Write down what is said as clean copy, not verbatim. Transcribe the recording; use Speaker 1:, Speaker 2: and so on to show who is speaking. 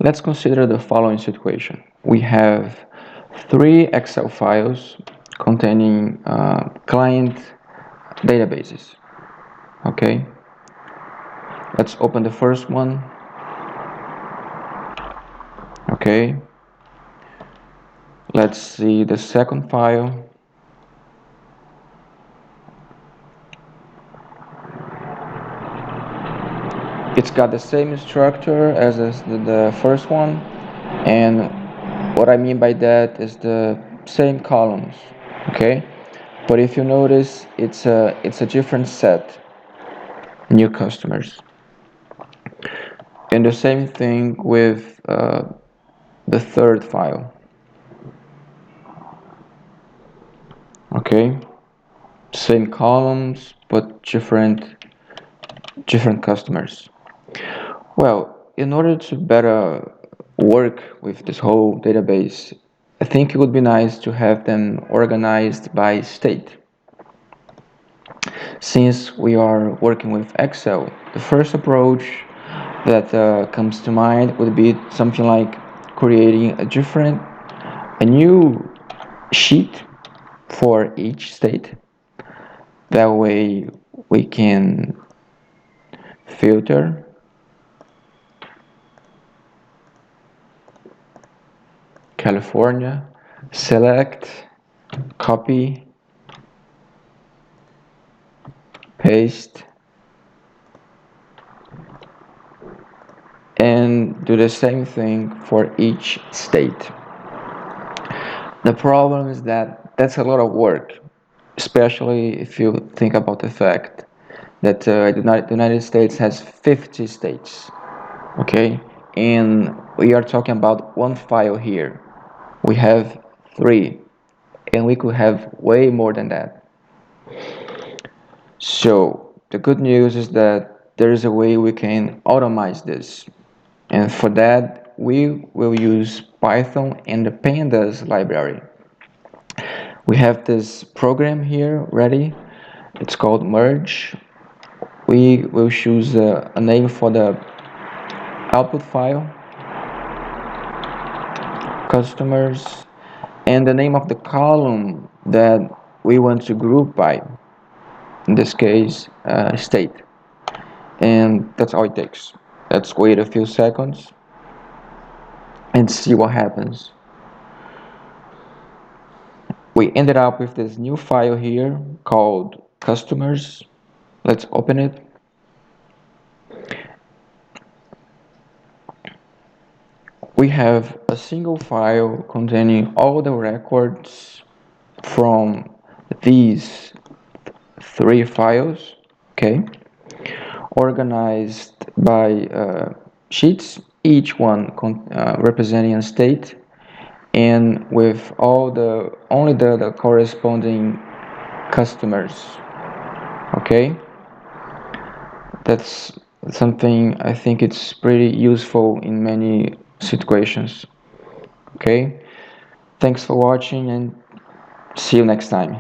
Speaker 1: Let's consider the following situation. We have 3 Excel files containing client databases. Okay, let's open the first one. Okay, let's see the second file. It's got the same structure as the first one, and what I mean by that is the same columns. Okay, but if you notice, it's a different set, new customers. And the same thing with the third file. Okay, same columns but different customers. Well, in order to better work with this whole database, I think it would be nice to have them organized by state. Since we are working with Excel, the first approach that comes to mind would be something like creating a new sheet for each state. That way we can filter, California, select, copy, paste, and do the same thing for each state. The problem is that that's a lot of work, especially if you think about the fact that the United States has 50 states, okay? And we are talking about one file here. We have 3, and we could have way more than that. So the good news is that there is a way we can automate this. And for that, we will use Python and the Pandas library. We have this program here ready. It's called merge. We will choose a name for the output file, customers, and the name of the column that we want to group by, in this case, state. And that's all it takes. Let's wait a few seconds and see what happens. We ended up with this new file here called customers. Let's open it. We have a single file containing all the records from these 3 files, okay, organized by sheets, each one representing a state, and with only the corresponding customers. Okay, that's something I think it's pretty useful in many situations. Okay, thanks for watching and see you next time.